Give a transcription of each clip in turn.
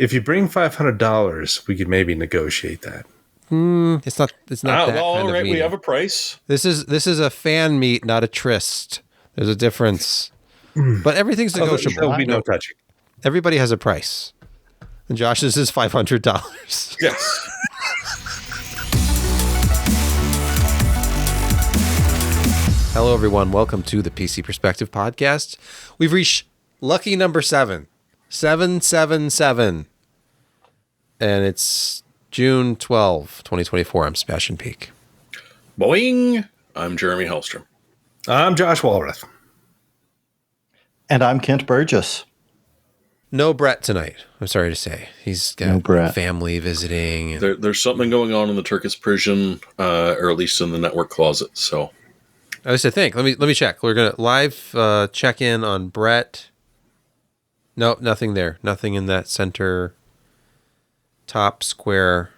If you bring $500, we could maybe negotiate that. It's not that kind of right, meeting. we have a price. This is a fan meet, not a tryst. There's a difference. But everything's negotiable. There'll be no touching. Everybody has a price. And Josh's is $500. Yes. Hello, everyone. Welcome to the PC Perspective Podcast. We've reached lucky number 777. And it's June 12, 2024. I'm Sebastian Peak. Boing. I'm Jeremy Hellstrom. I'm Josh Walrath. And I'm Kent Burgess. No Brett tonight, I'm sorry to say. He's got family visiting. There's something going on in the Turkish prison, or at least in the network closet. So I was to think. Let me check. We're gonna live check in on Brett. Nope, nothing there. Nothing in that center top square.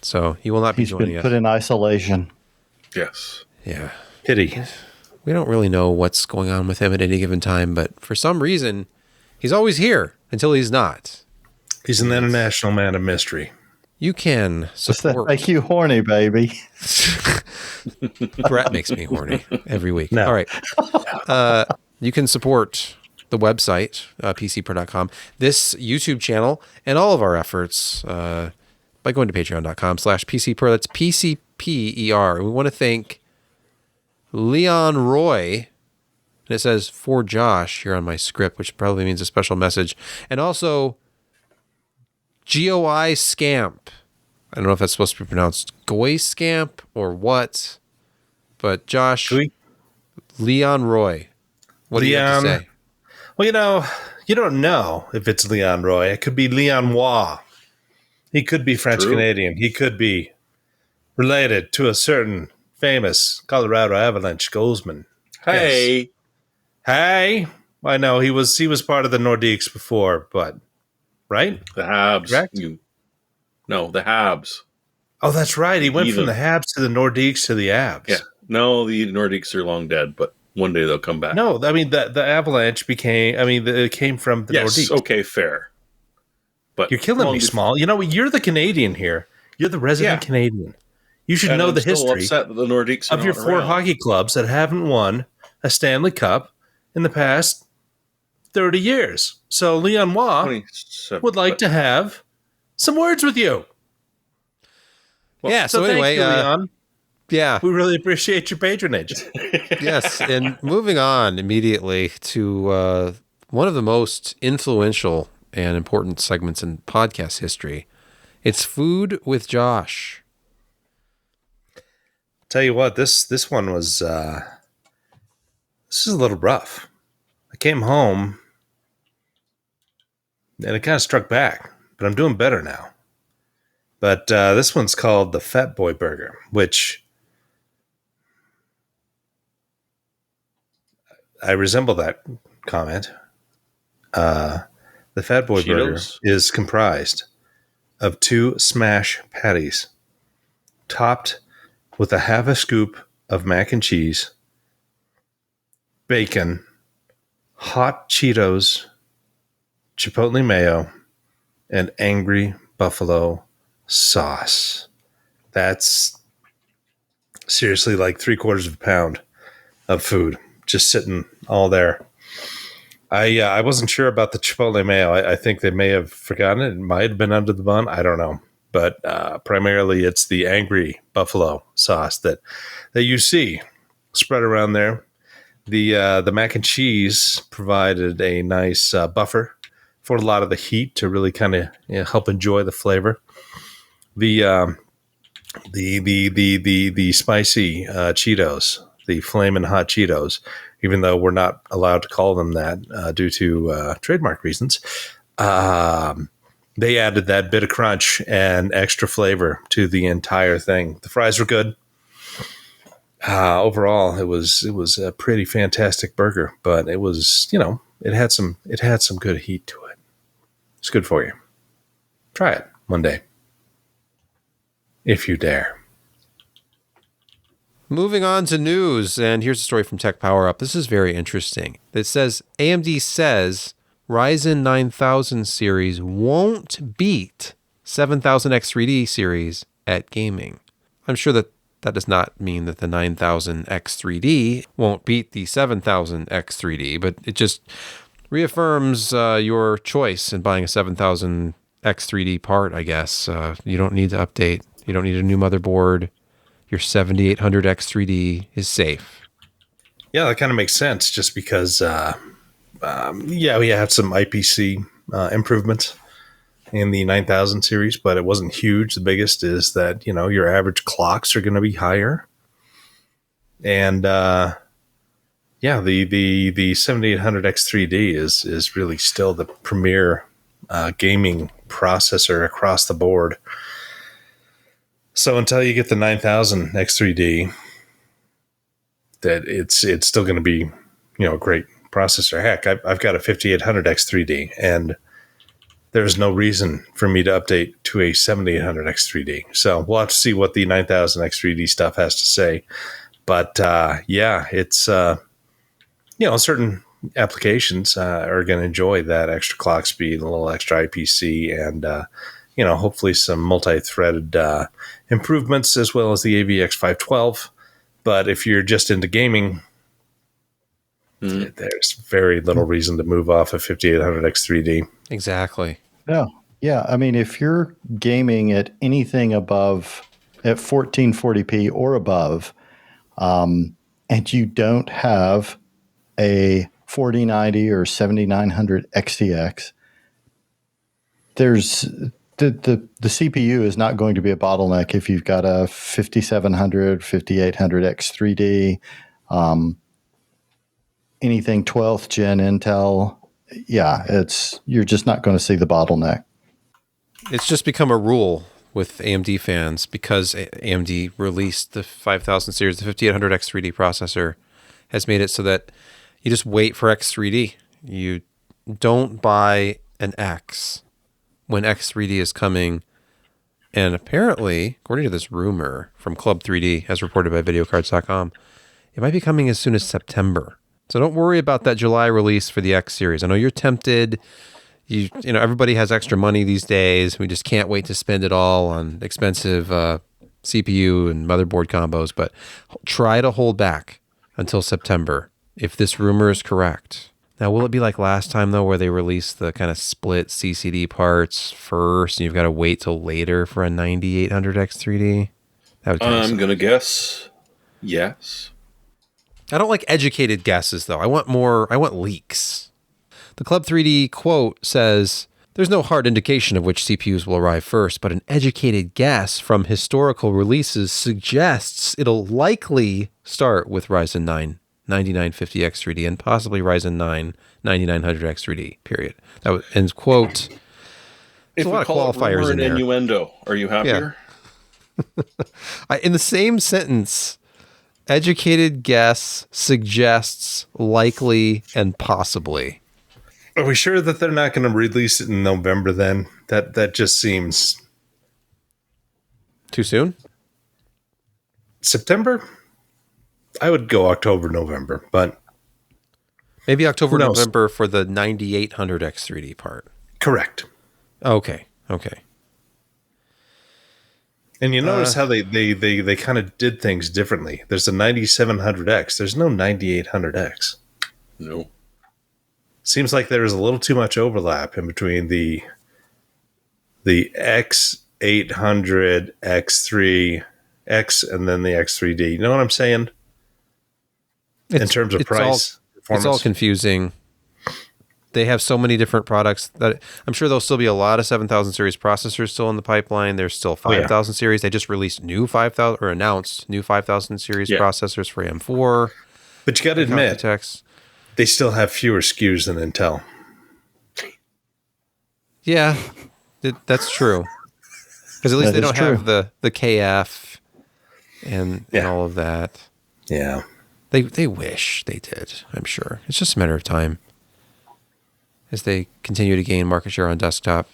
So he will not be joining us. He's been put in isolation. yes. Yeah. Pity. We don't really know what's going on with him at any given time, but for some reason, he's always here until he's not. He's an international man of mystery. You can support. Make you horny, baby. Brett makes me horny every week. No. All right. You can support the website, PCPer.com, this YouTube channel, and all of our efforts by going to patreon.com/PCPer. That's PCPER. And we want to thank Leon Roy. And it says, for Josh here on my script, which probably means a special message. And also, GOI Scamp. I don't know if that's supposed to be pronounced Goy Scamp or what. But Josh, Leon Roy, what do you have to say? Well, you don't know if it's Leon Roy. It could be Leon Roy. He could be French-Canadian. He could be related to a certain famous Colorado Avalanche goalsman. Hey. Yes. Hey, I know he was part of the Nordiques before, but right? The Habs. Correct? The Habs. Oh, that's right. He went from the Habs to the Nordiques to the Avs. Yeah. No, the Nordiques are long dead, but one day they'll come back. No, I mean the Avalanche it came from the Nordiques. Okay, fair. But you're killing me, Small. You know, you're the Canadian here. You're the resident Canadian. You should know the history upset that the Nordiques of your four hockey clubs that haven't won a Stanley Cup in the past 30 years. So Leon Roy would like to have some words with you. Well, so anyway, thank you, Leon. Yeah. We really appreciate your patronage. Yes, and moving on immediately to one of the most influential and important segments in podcast history. It's Food with Josh. Tell you what, this one was this is a little rough. I came home and it kind of struck back, but I'm doing better now. But this one's called the Fat Boy Burger, which I resemble that comment. The Fat Boy Burger is comprised of 2 smash patties topped with a half a scoop of mac and cheese, bacon, hot Cheetos, chipotle mayo, and angry buffalo sauce. That's seriously like 3/4 of a pound of food just sitting all there. I wasn't sure about the chipotle mayo. I think they may have forgotten it. It might have been under the bun. I don't know. But primarily it's the angry buffalo sauce that you see spread around there. The mac and cheese provided a nice buffer for a lot of the heat to really kind of help enjoy the flavor. The spicy Cheetos, the flamin' hot Cheetos, even though we're not allowed to call them that due to trademark reasons, they added that bit of crunch and extra flavor to the entire thing. The fries were good. Overall, it was a pretty fantastic burger, but it was, it had some good heat to it. It's good for you. Try it one day, if you dare. Moving on to news, and here's a story from Tech Power Up. This is very interesting. It says AMD says Ryzen 9000 series won't beat 7000X3D series at gaming. I'm sure that does not mean that the 9000X3D won't beat the 7000X3D, but it just reaffirms your choice in buying a 7000X3D part, I guess. You don't need to update. You don't need a new motherboard. Your 7800X3D is safe. Yeah, that kind of makes sense just because, we had some IPC improvements in the 9000 series, but it wasn't huge. The biggest is that, your average clocks are going to be higher. And, the 7800X3D is really still the premier gaming processor across the board. So until you get the 9000 X3D, that it's still going to be, a great processor. Heck, I've got a 5800 X3D, and there's no reason for me to update to a 7800 X3D. So we'll have to see what the 9000 X3D stuff has to say. But it's certain applications are going to enjoy that extra clock speed, a little extra IPC, and hopefully some multi-threaded improvements, as well as the AVX 512. But if you're just into gaming, there's very little reason to move off of 5800 X3D. Exactly. Yeah. I mean, if you're gaming at anything above at 1440p or above, and you don't have a 4090 or 7900 XTX, there's the CPU is not going to be a bottleneck if you've got a 5700, 5800 X3D, anything 12th gen Intel. Yeah, you're just not going to see the bottleneck. It's just become a rule with AMD fans because AMD released the 5000 series, the 5800 X3D processor has made it so that you just wait for X3D. You don't buy an X when X3D is coming. And apparently, according to this rumor from Club 3D, as reported by videocards.com, it might be coming as soon as September. So don't worry about that July release for the X series. I know you're tempted. You know, everybody has extra money these days. We just can't wait to spend it all on expensive CPU and motherboard combos. But try to hold back until September if this rumor is correct. Now, will it be like last time, though, where they released the kind of split CCD parts first and you've got to wait till later for a 9800X3D? I'm going to guess yes. I don't like educated guesses, though. I want leaks. The Club 3D quote says, "There's no hard indication of which CPUs will arrive first, but an educated guess from historical releases suggests it'll likely start with Ryzen 9 9950X3D and possibly Ryzen 9 9900X3D, period." That was, end quote. If a we lot of call qualifiers it in there. innuendo, are you happier? In the same sentence, educated guess suggests likely and possibly. Are we sure that they're not going to release it in November then? That just seems... Too soon? September? I would go October, November, but... Maybe October, November for the 9800X3D part. Correct. Okay. And you notice how they kind of did things differently. There's a 9700X. There's no 9800X. No. Seems like there is a little too much overlap in between the X800, X3, X, and then the X3D. You know what I'm saying? In terms of price, it's all confusing. They have so many different products that I'm sure there'll still be a lot of 7000 series processors still in the pipeline. There's still 5000 series. They just released new 5000 or announced new 5000 series processors for M4. But you got to admit, they still have fewer SKUs than Intel. Yeah, that's true. Because at least they don't have the KF and all of that. Yeah. They wish they did, I'm sure. It's just a matter of time as they continue to gain market share on desktop.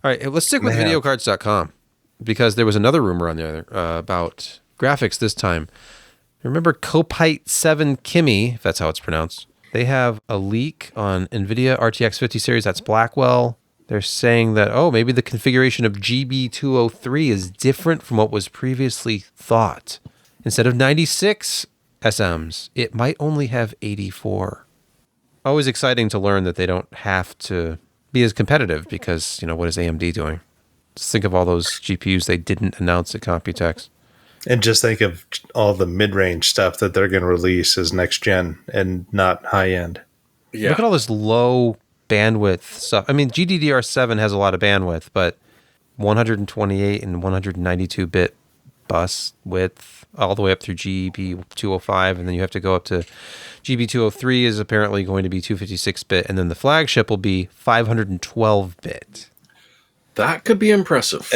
All right, let's stick with videocards.com because there was another rumor on there about graphics this time. Remember Copite 7 Kimi, if that's how it's pronounced, They have a leak on NVIDIA RTX 50 series. That's Blackwell. They're saying that, oh, maybe the configuration of GB203 is different from what was previously thought. Instead of 96 SMs, it might only have 84. Always exciting to learn that they don't have to be as competitive because, what is AMD doing? Just think of all those GPUs they didn't announce at Computex. And just think of all the mid-range stuff that they're going to release as next gen and not high end. Yeah. Look at all this low bandwidth stuff. I mean, GDDR7 has a lot of bandwidth, but 128 and 192 bit bus width all the way up through GB205, and then you have to go up to GB203 is apparently going to be 256 bit, and then the flagship will be 512 bit. That could be impressive.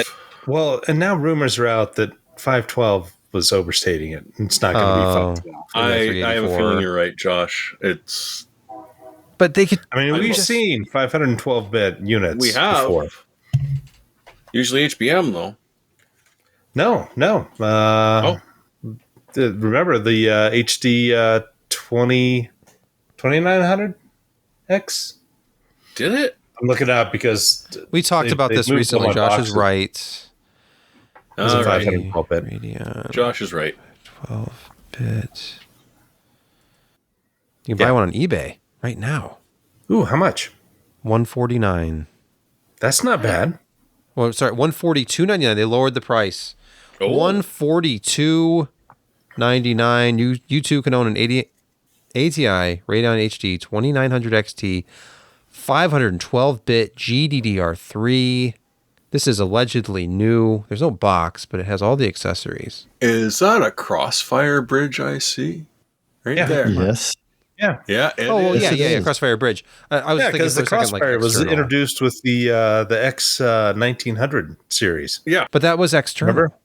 Well, and now rumors are out that 512 was overstating it. It's not going to be 512. I have a feeling you're right, Josh. But they could. I mean, we've seen 512-bit units We have. before. Usually HBM, though. No. Remember the HD 2900X? Did it? I'm looking it up because we talked about this moved recently. all my Josh boxes. is right. It was a All right. 512-bit. Radeon Josh is right. 12 bit. You can buy one on eBay right now. Ooh, how much? $149. That's not bad. Well, sorry, $142.99. They lowered the price. Oh. $142.99. You too can own an ATI Radeon HD 2900 XT 512-bit GDDR3. This is allegedly new. There's no box, but it has all the accessories. Is that a Crossfire bridge I see? Right there. Yes. Yeah. Yeah. it Oh, well, is. yeah. Crossfire Bridge. I was Yeah, thinking because for the a second, Crossfire was external. introduced with the X 1900 series. Yeah. But that was external. Remember?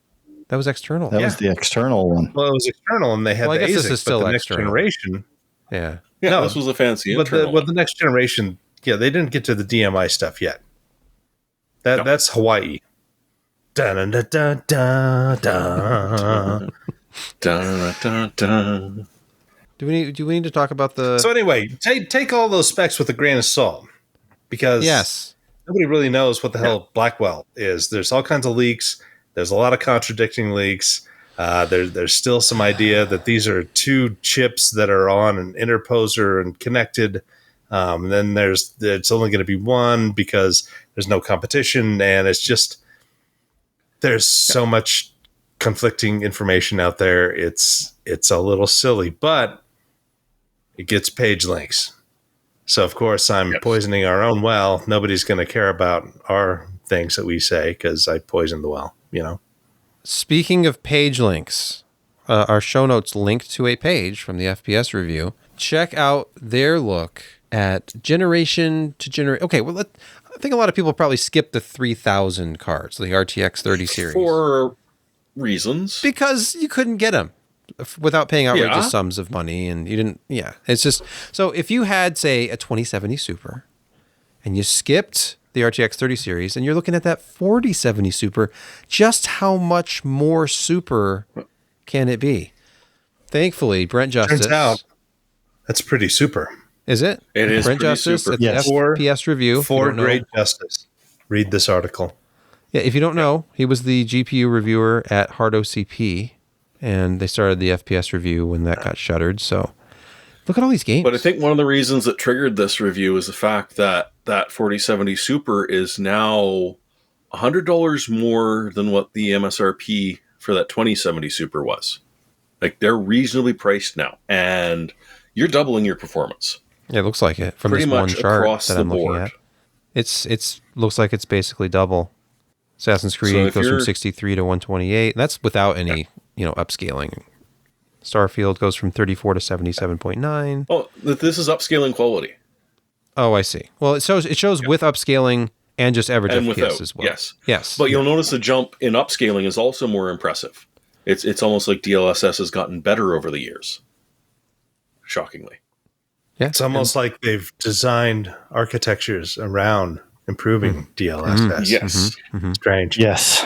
That was external. That was the external one. Well, it was external, and they had Well, I the guess this ASIC, is still but the next external. generation. Yeah. Yeah, No, this was a fancy But internal. the next generation, yeah, they didn't get to the DMI stuff yet. That's Hawaii. Dun, dun, dun, dun, dun. Dun, dun, dun. Do we need to talk about the? So anyway, take all those specs with a grain of salt, because Yes. nobody really knows what the hell Blackwell is. There's all kinds of leaks. There's a lot of contradicting leaks. There's still some idea that these are two chips that are on an interposer and connected. And then it's only going to be one because there's no competition, and it's just there's so much conflicting information out there. It's a little silly, but it gets page links. So of course I'm poisoning our own well. Nobody's going to care about our things that we say because I poisoned the well. Speaking of page links, our show notes link to a page from the FPS review. Check out their look at generation to generation. Okay, well, I think a lot of people probably skipped the 3000 cards, the RTX 30 series. For reasons. Because you couldn't get them without paying outrageous Yeah. sums of money, and you didn't. Yeah, it's just so if you had, say, a 2070 Super, and you skipped the RTX 30 series, and you're looking at that 4070 Super, just how much more super can it be? Thankfully, Brent Justice. Turns out that's pretty super. Is it? It is Brent pretty Justice super. at the Yes. FPS review. if you For don't know. great justice. Read this article. Yeah, if you don't know, he was the GPU reviewer at Hard OCP, and they started the FPS review when that got shuttered. So look at all these games. But I think one of the reasons that triggered this review is the fact that that 4070 Super is now $100 more than what the MSRP for that 2070 Super was. Like, they're reasonably priced now, and you're doubling your performance. Yeah, it looks like it from Pretty this one much chart across that the I'm looking board. at. It's looks like it's basically double. Assassin's So Creed if goes from you're- 63 to 128. That's without any upscaling. Starfield goes from 34 to 77.9. Oh, this is upscaling quality. Oh, I see. Well, it shows with upscaling and just average And FPS without, as well. yes. Yes. But you'll notice the jump in upscaling is also more impressive. It's almost like DLSS has gotten better over the years. Shockingly. yeah. It's almost like they've designed architectures around improving DLSS. Yes. Strange. Yes.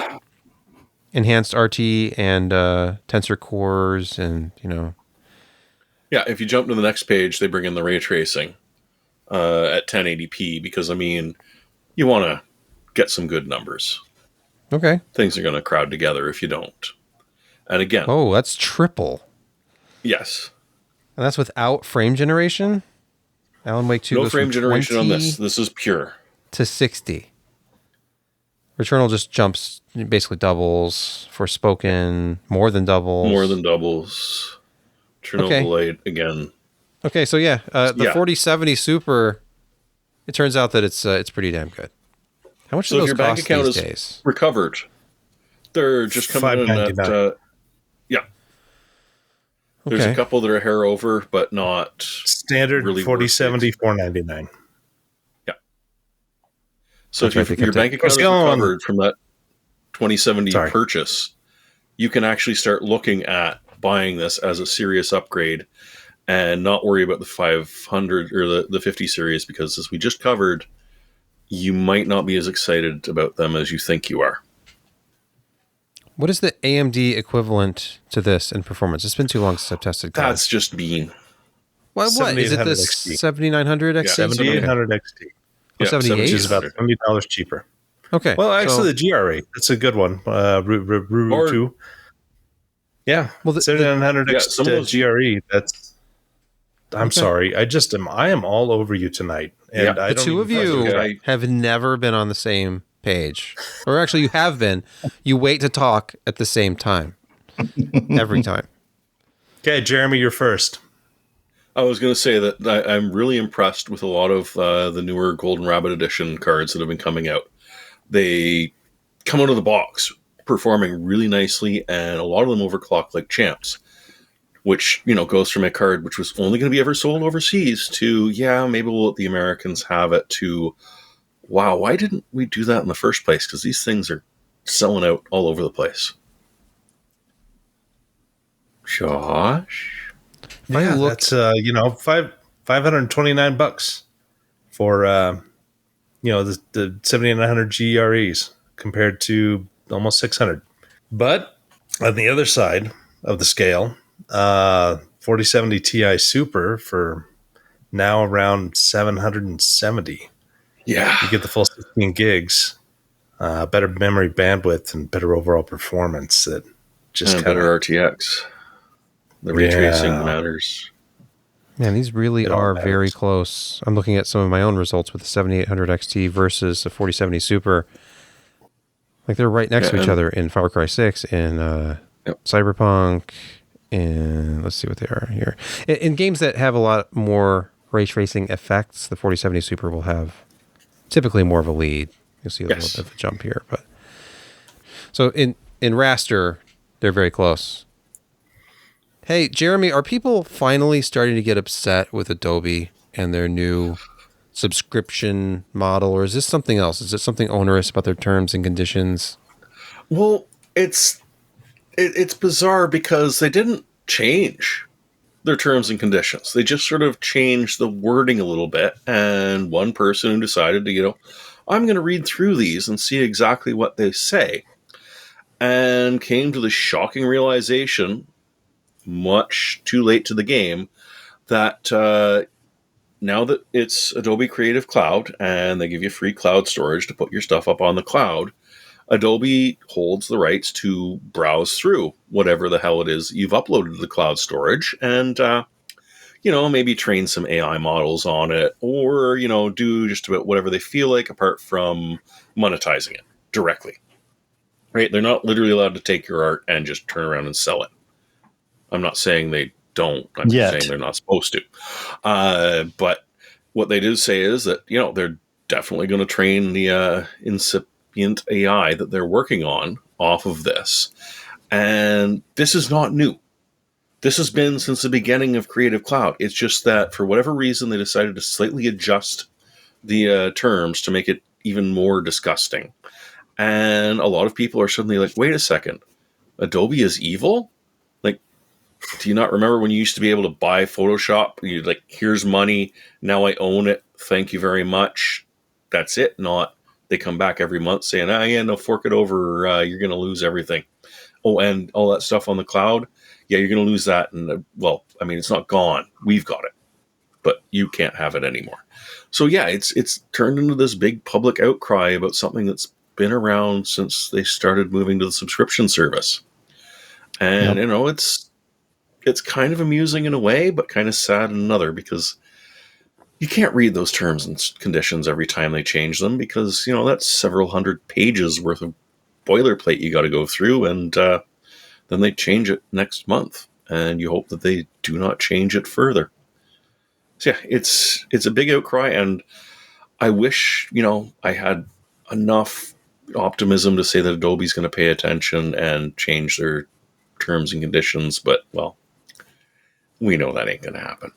Enhanced RT and tensor cores, and Yeah, if you jump to the next page, they bring in the ray tracing at 1080p because, I mean, you want to get some good numbers. Okay. Things are going to crowd together if you don't. And again, Oh, that's triple. yes. And that's without frame generation? Alan Wake 2 No goes frame from generation on 20 this. This is pure. to 60. Returnal just jumps, basically doubles. Forspoken, more than doubles. More than doubles. Chernobyl 8, again. Okay, so yeah, the Yeah. 4070 Super, it turns out that it's pretty damn good. How much do So if those your bank cost account these is days? recovered, they're just coming in at... $5.99. yeah. There's Okay. a couple that are hair over, but not... Standard really 4070, $499. Yeah. So That's right, if they your kept it. bank account is recovered from that 2070 Sorry. purchase, you can actually start looking at buying this as a serious upgrade and not worry about the 500 or the 50 series, because as we just covered, you might not be as excited about them as you think you are. What is the AMD equivalent to this in performance? It's been too long since I've tested cards. That's just being... What is it? The 7800 XT. 7900 XT? Yeah, 7800 XT, Oh, 78? which is about $70 cheaper. Okay. Well, actually, so- the GR8, that's a good one. Or- 2. Yeah, Well, the- 7900 Yeah, X some of those- GRE. That's. I'm Okay. sorry. I am all over you tonight, and Yeah. I the don't two of even you fucking try. have never been on the same page. Or actually, you have been. You wait to talk at the same time. Every time. Okay, Jeremy, you're first. I was going to say that I'm really impressed with a lot of the newer Golden Rabbit Edition cards that have been coming out. They come out of the box performing really nicely, and a lot of them overclock like champs, which, you know, goes from a card which was only going to be ever sold overseas to, yeah, maybe we'll let the Americans have it, to, wow, why didn't we do that in the first place? Because these things are selling out all over the place. Josh? Yeah, looked- that's $529 for the 7900 GREs compared to almost 600. But on the other side of the scale, 4070 Ti Super for now around 770. Yeah. You get the full 16 gigs, better memory bandwidth, and better overall performance. That just And kind better of RTX. The ray tracing matters. Man, these really It all are matters. very close. I'm looking at some of my own results with the 7800 XT versus the 4070 Super. Like they're right next to each other in Far Cry 6, in Cyberpunk, and let's see what they are here. In games that have a lot more ray tracing effects, the 4070 Super will have typically more of a lead. You'll see a little bit of a jump here, but so in raster, they're very close. Hey, Jeremy, are people finally starting to get upset with Adobe and their new subscription model, or is this something else? Is it something onerous about their terms and conditions? Well, it's bizarre because they didn't change their terms and conditions. They just sort of changed the wording a little bit, and one person who decided to, I'm going to read through these and see exactly what they say, and came to the shocking realization, much too late to the game, that now that it's Adobe Creative Cloud and they give you free cloud storage to put your stuff up on the cloud, Adobe holds the rights to browse through whatever the hell it is you've uploaded to the cloud storage and, maybe train some AI models on it, or, do just about whatever they feel like apart from monetizing it directly. Right? They're not literally allowed to take your art and just turn around and sell it. I'm not saying they don't. I'm just saying they're not supposed to. But what they do say is that, they're definitely going to train the incipient AI that they're working on off of this. And this is not new. This has been since the beginning of Creative Cloud. It's just that for whatever reason, they decided to slightly adjust the terms to make it even more disgusting. And a lot of people are suddenly like, wait a second, Adobe is evil? Do you not remember when you used to be able to buy Photoshop? You'd like, here's money. Now I own it. Thank you very much. That's it. Not they come back every month saying, no, fork it over. You're going to lose everything. Oh, and all that stuff on the cloud. yeah, you're going to lose that. And well, I mean, it's not gone. We've got it, but you can't have it anymore. So yeah, it's turned into this big public outcry about something that's been around since they started moving to the subscription service. And, it's kind of amusing in a way, but kind of sad in another, because you can't read those terms and conditions every time they change them, because, that's several hundred pages worth of boilerplate you got to go through, and then they change it next month, and you hope that they do not change it further. So yeah, it's a big outcry, and I wish, I had enough optimism to say that Adobe's going to pay attention and change their terms and conditions, but, well, we know that ain't going to happen.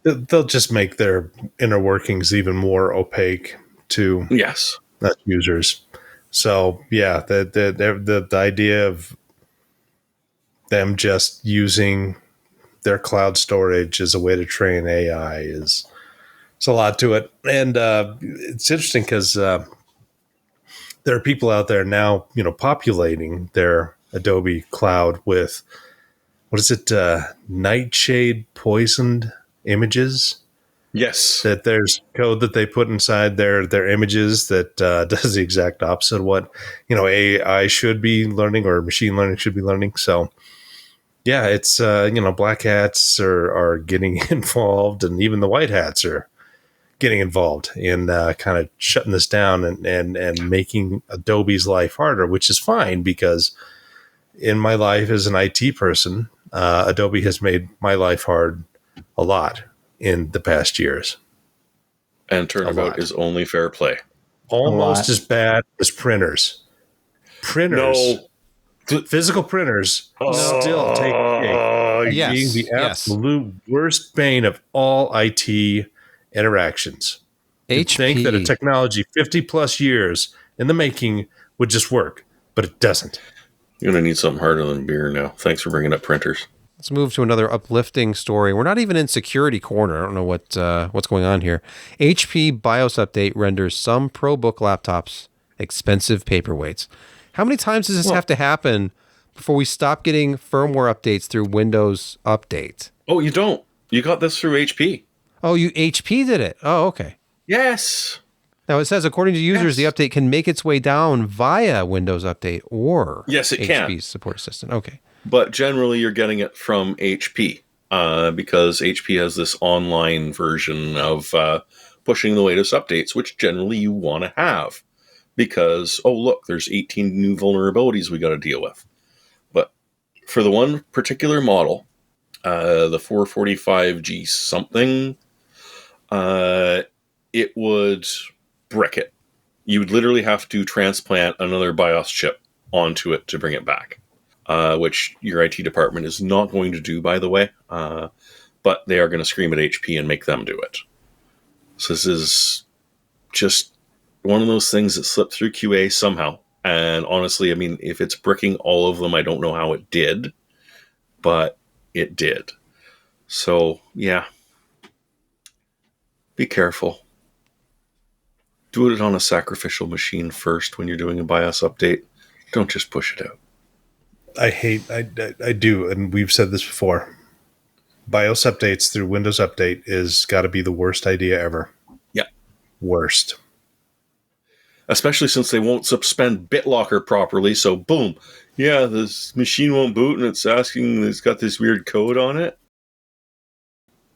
They'll just make their inner workings even more opaque to users. So yeah, the idea of them just using their cloud storage as a way to train AI is a lot to it. And it's interesting because there are people out there now, populating their Adobe cloud with, what is it, nightshade poisoned images? Yes. That there's code that they put inside their images that does the exact opposite of what, AI should be learning, or machine learning should be learning. So yeah, it's, black hats are getting involved, and even the white hats are getting involved in kind of shutting this down and making Adobe's life harder, which is fine, because in my life as an IT person, Adobe has made my life hard a lot in the past years. And turnabout is only fair play. Almost as bad as printers. Physical printers still take being the absolute worst bane of all IT interactions. You'd think that a technology 50 plus years in the making would just work, but it doesn't. You're going to need something harder than beer now. Thanks for bringing up printers. Let's move to another uplifting story. We're not even in security corner. I don't know what's going on here. HP BIOS update renders some ProBook laptops expensive paperweights. How many times does this have to happen before we stop getting firmware updates through Windows Update? Oh, you don't. You got this through HP. Oh, HP did it. Oh, okay. Yes. Now, it says, according to users, the update can make its way down via Windows Update or HP's support assistant. Okay. But generally, you're getting it from HP because HP has this online version of pushing the latest updates, which generally you want to have because, oh, look, there's 18 new vulnerabilities we got to deal with. But for the one particular model, the 445G something, it would brick it. You would literally have to transplant another BIOS chip onto it to bring it back. Which your IT department is not going to do, by the way, but they are going to scream at HP and make them do it. So this is just one of those things that slipped through QA somehow. And honestly, I mean, if it's bricking all of them, I don't know how it did, but it did. So, yeah. Be careful. Do it on a sacrificial machine first when you're doing a BIOS update. Don't just push it out. I do, and we've said this before. BIOS updates through Windows Update is got to be the worst idea ever. Yeah. Worst. Especially since they won't suspend BitLocker properly, so boom. Yeah, this machine won't boot, and it's asking, it's got this weird code on it.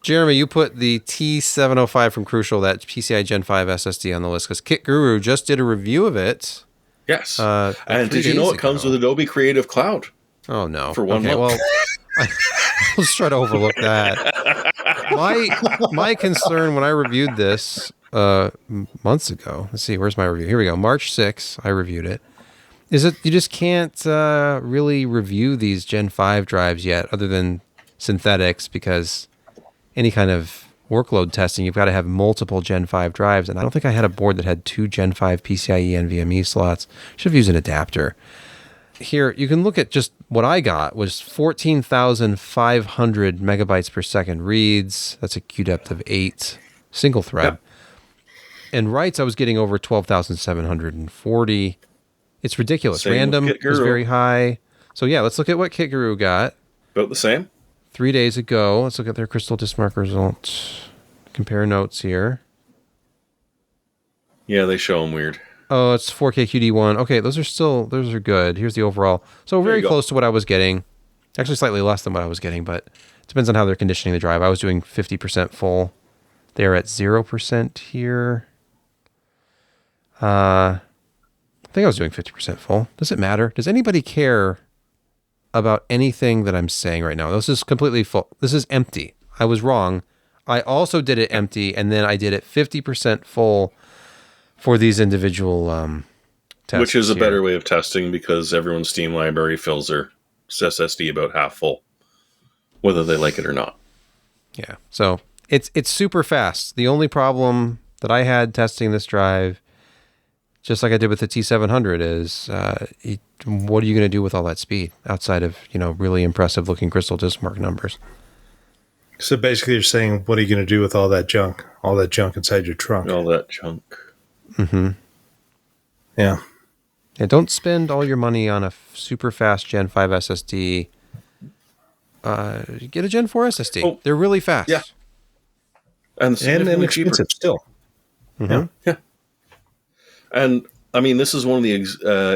Jeremy, you put the T705 from Crucial, that PCI Gen 5 SSD on the list, because Kit Guru just did a review of it. Yes. And did you know it comes with Adobe Creative Cloud? Oh, no. For 1 month. Well, let's try to overlook that. My concern when I reviewed this months ago, let's see, where's my review? Here we go. March 6th, I reviewed it, is that you just can't really review these Gen 5 drives yet other than synthetics, because any kind of workload testing, you've got to have multiple Gen 5 drives. And I don't think I had a board that had 2 Gen 5 PCIe NVMe slots. Should have used an adapter. Here, you can look at just what I got was 14,500 megabytes per second reads. That's a queue depth of 8, single thread. Yep. And writes, I was getting over 12,740. It's ridiculous. Random was very high. So yeah, let's look at what KitGuru got. About the same. 3 days ago. Let's look at their crystal disk mark results. Compare notes here. Yeah, they show them weird. Oh, it's 4K QD1. Okay, those are good. Here's the overall. So very close to what I was getting. Actually, slightly less than what I was getting, but it depends on how they're conditioning the drive. I was doing 50% full. They're at 0% here. I think I was doing 50% full. Does it matter? Does anybody care about anything that I'm saying right now? This is completely full. This is empty. I was wrong. I also did it empty, and then I did it 50% full for these individual tests. Which is a better way of testing because everyone's Steam library fills their SSD about half full, whether they like it or not. Yeah. So it's super fast. The only problem that I had testing this drive, just like I did with the T700, is what are you going to do with all that speed outside of, really impressive looking crystal disk mark numbers? So basically you're saying, what are you going to do with all that junk inside your trunk? All that junk. Mm-hmm. Yeah. Yeah, don't spend all your money on a super fast Gen 5 SSD. Get a Gen 4 SSD. Oh, they're really fast. Yeah. And inexpensive still. Mm-hmm. Yeah. And, I mean, this is one of the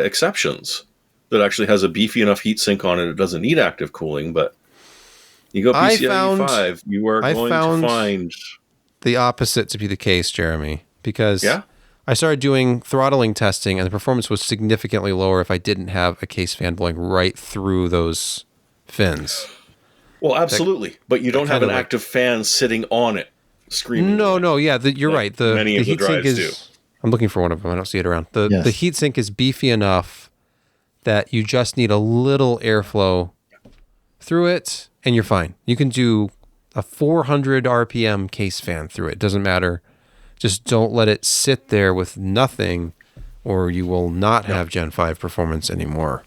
exceptions that actually has a beefy enough heatsink on it. It doesn't need active cooling, but you go PCIe 5, you are going to find the opposite to be the case, Jeremy, because I started doing throttling testing and the performance was significantly lower if I didn't have a case fan blowing right through those fins. Well, absolutely, but you don't have an active fan sitting on it screaming. No, yeah, you're right. Many of the drives do. I'm looking for one of them. I don't see it around. The heatsink is beefy enough that you just need a little airflow through it, and you're fine. You can do a 400 RPM case fan through it. Doesn't matter. Just don't let it sit there with nothing, or you will not have Gen 5 performance anymore.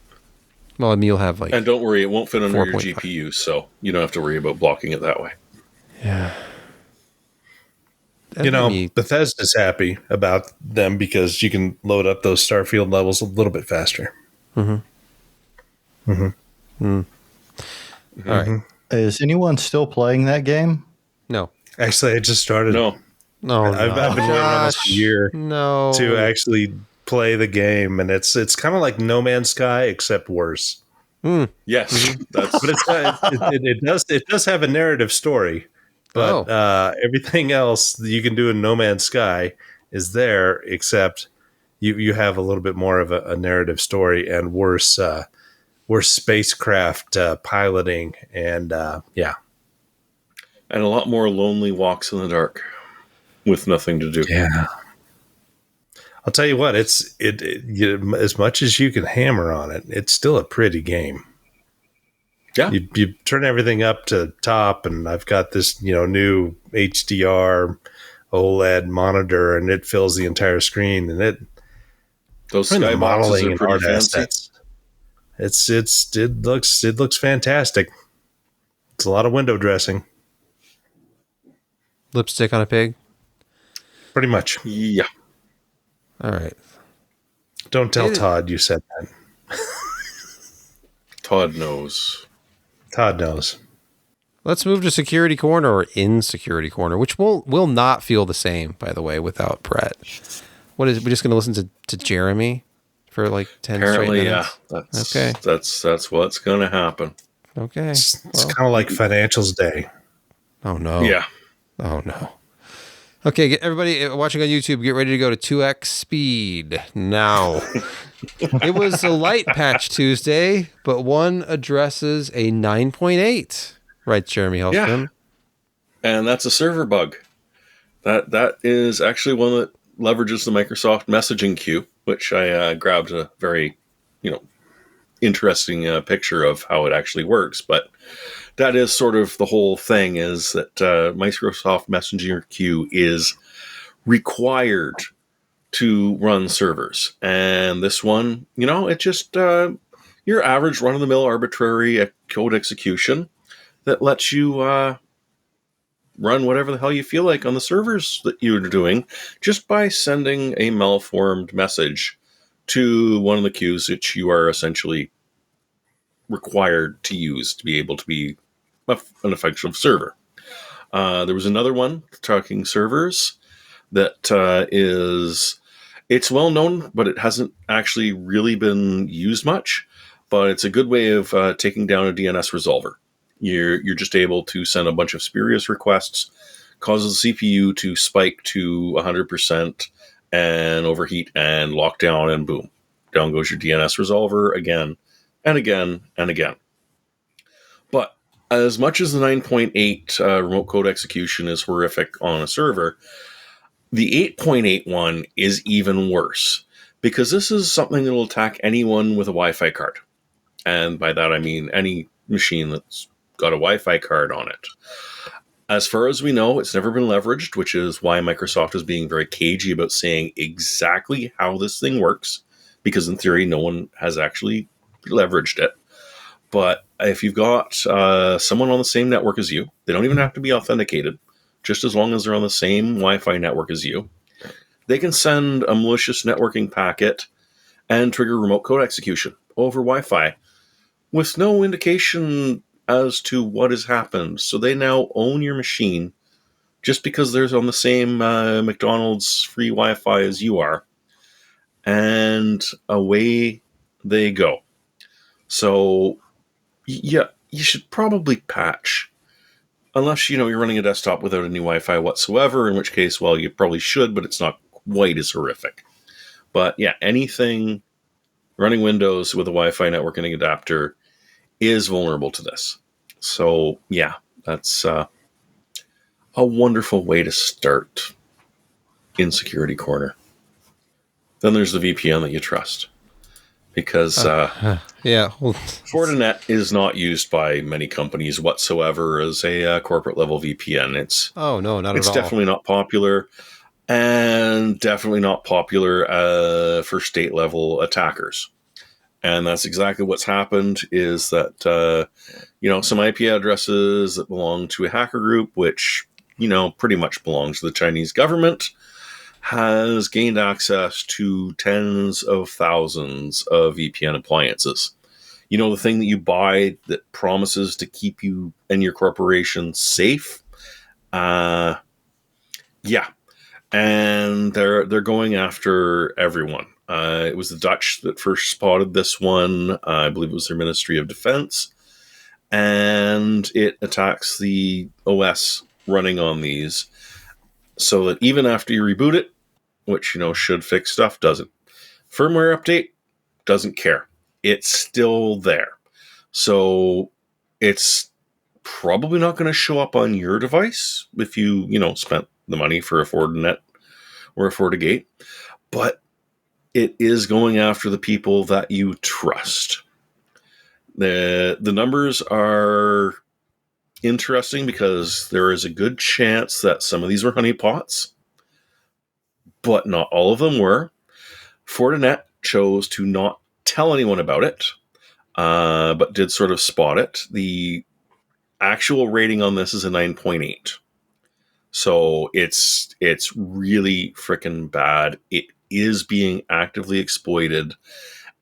Well, I mean, you'll have and don't worry, it won't fit under your 4.5. GPU, so you don't have to worry about blocking it that way. Yeah. Bethesda's happy about them because you can load up those Starfield levels a little bit faster. Mm-hmm. Mm-hmm. All right. Is anyone still playing that game? No. Actually, I just started. No. I've been waiting almost a year to actually play the game, and it's kind of like No Man's Sky except worse. Yes, but it does have a narrative story, but everything else that you can do in No Man's Sky is there, except you have a little bit more of a narrative story and worse spacecraft piloting, and and a lot more lonely walks in the dark with nothing to do. Yeah. I'll tell you what, it's as much as you can hammer on it, it's still a pretty game. Yeah. You turn everything up to top, and I've got this, new HDR OLED monitor, and it fills the entire screen, and those skyboxes are pretty fancy. It looks fantastic. It's a lot of window dressing. Lipstick on a pig? Pretty much. Yeah. All right. Don't tell Todd you said that. Todd knows. Todd knows. Let's move to Security Corner, or in Security Corner, which will not feel the same, by the way, without Brett. What is it? We're just going to listen to Jeremy for like 10 Apparently, straight minutes? Yeah. Okay. That's what's going to happen. Okay. It's kind of like Financials Day. Oh, no. Yeah. Oh, no. Okay, everybody watching on YouTube, get ready to go to 2x speed now. It was a light patch Tuesday, but one addresses a 9.8. Right, Jeremy Hellstrom? Yeah. And that's a server bug. That is actually one that leverages the Microsoft messaging queue, which I grabbed a very, interesting picture of how it actually works. But that is sort of the whole thing, is that Microsoft Messenger queue is required to run servers. And this one, it just your average run-of-the-mill arbitrary code execution that lets you run whatever the hell you feel like on the servers that you're doing just by sending a malformed message to one of the queues that you are essentially required to use to be able to be an effective server. There was another one, talking servers, that it's well known, but it hasn't actually really been used much. But it's a good way of taking down a DNS resolver. You're just able to send a bunch of spurious requests, causes the CPU to spike to 100% and overheat and lock down, and boom, down goes your DNS resolver again and again and again. But as much as the 9.8 remote code execution is horrific on a server, the 8.8 one is even worse, because this is something that will attack anyone with a Wi-Fi card. And by that I mean any machine that's got a Wi-Fi card on it. As far as we know, it's never been leveraged, which is why Microsoft is being very cagey about saying exactly how this thing works, because in theory, no one has actually leveraged it. But if you've got someone on the same network as you, they don't even have to be authenticated, just as long as they're on the same Wi-Fi network as you, they can send a malicious networking packet and trigger remote code execution over Wi-Fi with no indication as to what has happened. So they now own your machine just because they're on the same McDonald's free Wi-Fi as you are. And away they go. So, yeah, you should probably patch. Unless, you're running a desktop without any Wi-Fi whatsoever, in which case, well, you probably should, but it's not quite as horrific. But yeah, anything running Windows with a Wi-Fi networking adapter is vulnerable to this. So yeah, that's a wonderful way to start in Security Corner. Then there's the VPN that you trust, because Fortinet is not used by many companies whatsoever as a corporate level VPN. It's not at all. It's definitely not popular, and definitely not popular for state level attackers. And that's exactly what's happened, is that, some IP addresses that belong to a hacker group, which, pretty much belongs to the Chinese government, has gained access to tens of thousands of VPN appliances. The thing that you buy that promises to keep you and your corporation safe. Yeah. And they're going after everyone. It was the Dutch that first spotted this one. I believe it was their Ministry of Defense. And it attacks the OS running on these, so that even after you reboot it, which, should fix stuff, doesn't. Firmware update, doesn't care. It's still there. So it's probably not going to show up on your device if you, spent the money for a Fortinet or a FortiGate. But it is going after the people that you trust. The numbers are interesting, because there is a good chance that some of these were honeypots, but not all of them were. Fortinet chose to not tell anyone about it, but did sort of spot it. The actual rating on this is a 9.8. So it's really freaking bad. It is being actively exploited,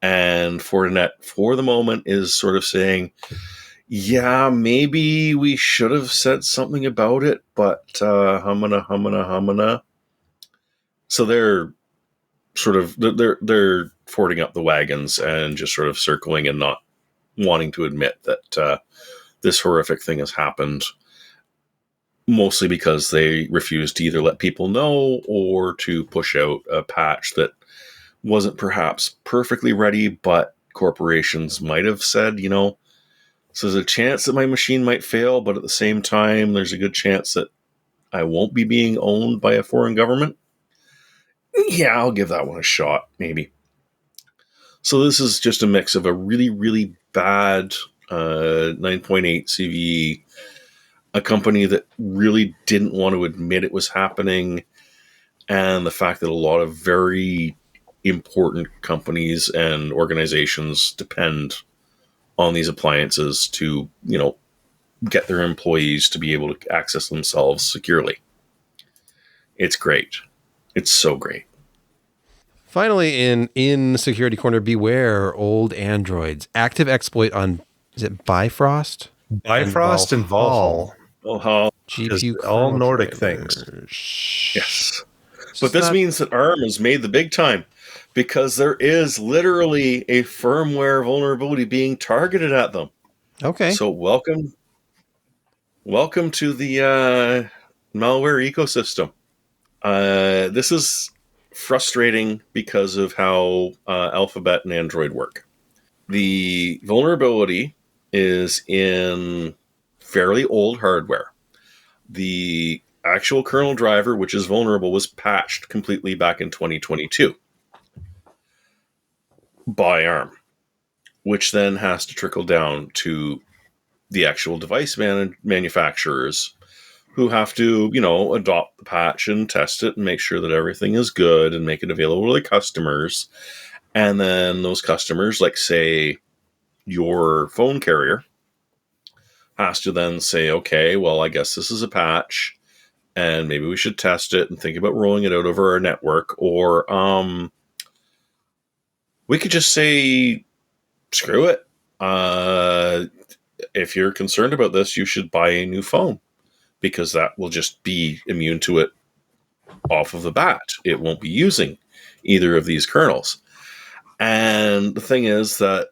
and Fortinet for the moment is sort of saying, yeah, maybe we should have said something about it, but humana. So they're sort of they're fording up the wagons and just sort of circling and not wanting to admit that this horrific thing has happened, mostly because they refused to either let people know or to push out a patch that wasn't perhaps perfectly ready, but corporations might have said, so there's a chance that my machine might fail, but at the same time, there's a good chance that I won't be being owned by a foreign government. Yeah, I'll give that one a shot, maybe. So this is just a mix of a really, really bad 9.8 CVE, a company that really didn't want to admit it was happening, and the fact that a lot of very important companies and organizations depend on these appliances to, get their employees to be able to access themselves securely. It's great. It's so great. Finally, in Security Corner, beware old androids. Active exploit on Is it Bifrost? Bifrost and Valhall. Valhalla. GPU all kernel Nordic drivers. things. Yes. It's But just this not- means that ARM has made the big time because there is literally a firmware vulnerability being targeted at them. okay. So welcome to the malware ecosystem. This is frustrating because of how Alphabet and Android work. The vulnerability is in fairly old hardware. The actual kernel driver, which is vulnerable, was patched completely back in 2022 by ARM, which then has to trickle down to the actual device manufacturers who have to, adopt the patch and test it and make sure that everything is good and make it available to the customers. And then those customers, like say your phone carrier, has to then say, okay, well, I guess this is a patch and maybe we should test it and think about rolling it out over our network. Or we could just say, screw it. If you're concerned about this, you should buy a new phone because that will just be immune to it off of the bat. It won't be using either of these kernels. And the thing is that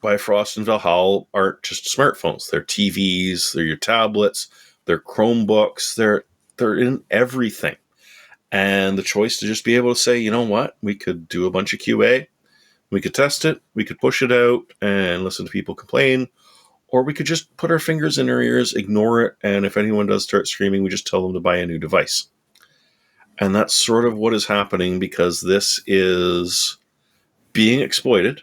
Bifrost and Valhalla aren't just smartphones. They're TVs, they're your tablets, they're Chromebooks, they're in everything. And the choice to just be able to say, you know what, we could do a bunch of QA, we could test it, we could push it out and listen to people complain, or we could just put our fingers in our ears, ignore it, and if anyone does start screaming, we just tell them to buy a new device. And that's sort of what is happening because this is being exploited.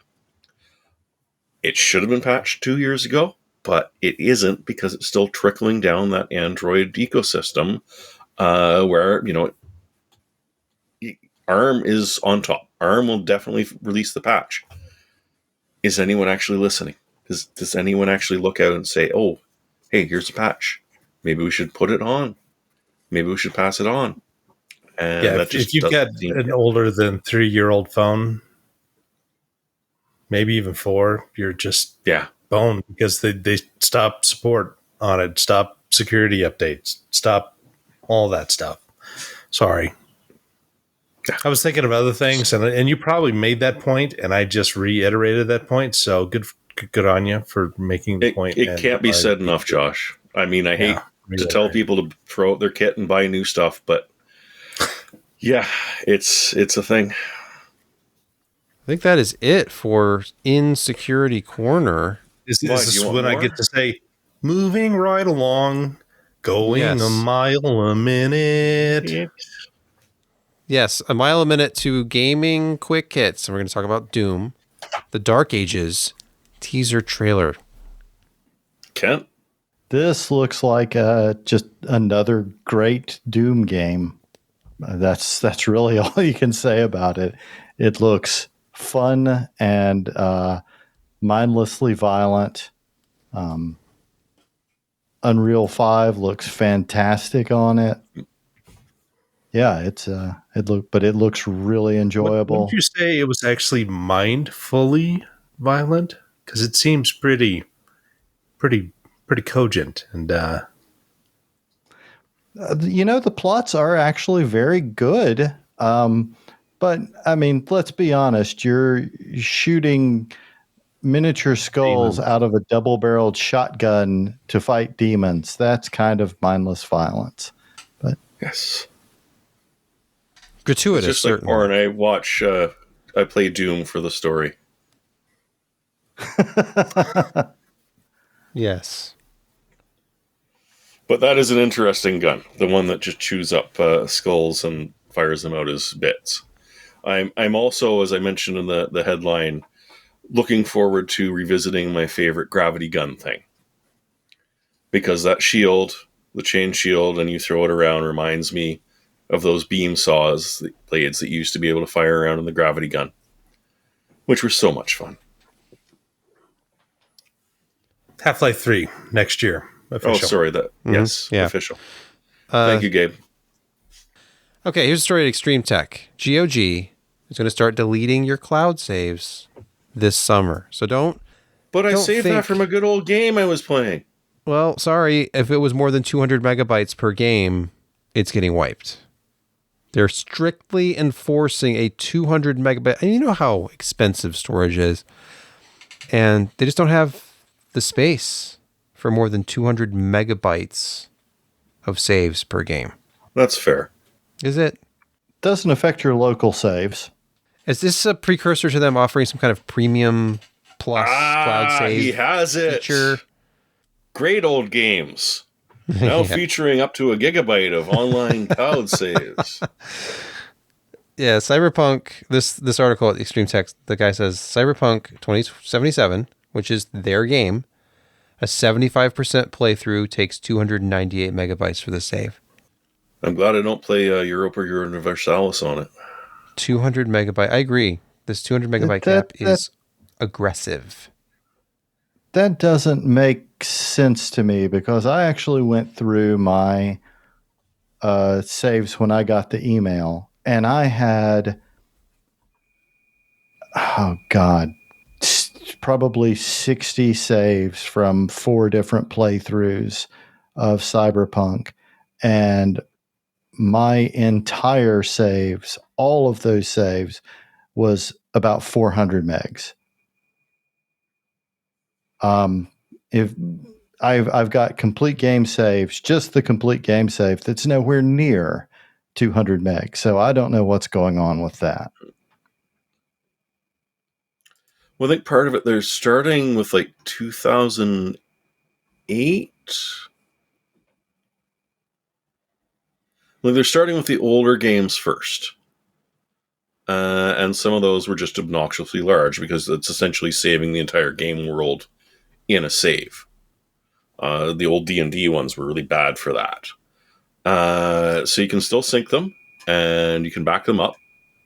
It should have been patched 2 years ago, but it isn't because it's still trickling down that Android ecosystem where, ARM is on top. ARM will definitely release the patch. Is anyone actually listening? Does anyone actually look out and say, oh, hey, here's a patch. Maybe we should put it on. Maybe we should pass it on. And Yeah, if you've got an older than 3-year-old phone, maybe even 4, you're just boned because they stop support on it, stop security updates, stop all that stuff. Sorry. I was thinking of other things, and you probably made that point, and I just reiterated that point. So good on you for making the point. It can't be said enough, Josh. I mean, I hate to tell people to throw out their kit and buy new stuff, but yeah, it's a thing. I think that is it for Insecurity Corner. Is this when I get to say, moving right along, going a mile a minute? Yes, a mile a minute to gaming quick hits. And we're going to talk about Doom, the Dark Ages teaser trailer. Kent? This looks like just another great Doom game. That's really all you can say about it. It looks fun and mindlessly violent. Unreal 5 looks fantastic on it. Yeah, it looks really enjoyable. Would you say it was actually mindfully violent? Because it seems pretty cogent and the plots are actually very good. But I mean, let's be honest, you're shooting miniature skulls out of a double-barreled shotgun to fight demons. That's kind of mindless violence. But yes. Gratuitous, it's just like porn. I play Doom for the story. Yes. But that is an interesting gun. The one that just chews up skulls and fires them out as bits. I'm also, as I mentioned in the headline, looking forward to revisiting my favorite gravity gun thing. Because that shield, the chain shield, and you throw it around reminds me of those beam saws, the blades that used to be able to fire around in the gravity gun, which were so much fun. Half-Life 3 next year. Official. Oh, sorry. Official. Thank you, Gabe. Okay, here's a story at Extreme Tech. GOG is going to start deleting your cloud saves this summer. So don't But I saved that from a good old game I was playing. Well, sorry. If it was more than 200 megabytes per game, it's getting wiped. They're strictly enforcing a 200 megabyte. And you know how expensive storage is. And they just don't have the space for more than 200 megabytes of saves per game. That's fair. Is it? Doesn't affect your local saves. Is this a precursor to them offering some kind of premium plus cloud save? He has it. Feature? Great old games. Now featuring up to a gigabyte of online cloud saves. Yeah, Cyberpunk, this article at Extreme Text, the guy says Cyberpunk 2077, which is their game, a 75% playthrough takes 298 megabytes for the save. I'm glad I don't play Europa Universalis on it. 200 megabyte. I agree. This 200 megabyte cap is aggressive. That doesn't make sense to me because I actually went through my saves when I got the email, and I had, probably 60 saves from 4 different playthroughs of Cyberpunk, and my entire saves, all of those saves, was about 400 megs. If I've got complete game saves, just the complete game save, that's nowhere near 200 megs. So I don't know what's going on with that. Well, I think part of it, they're starting with like 2008. Like they're starting with the older games first. And some of those were just obnoxiously large because it's essentially saving the entire game world in a save. The old D&D ones were really bad for that. So you can still sync them and you can back them up.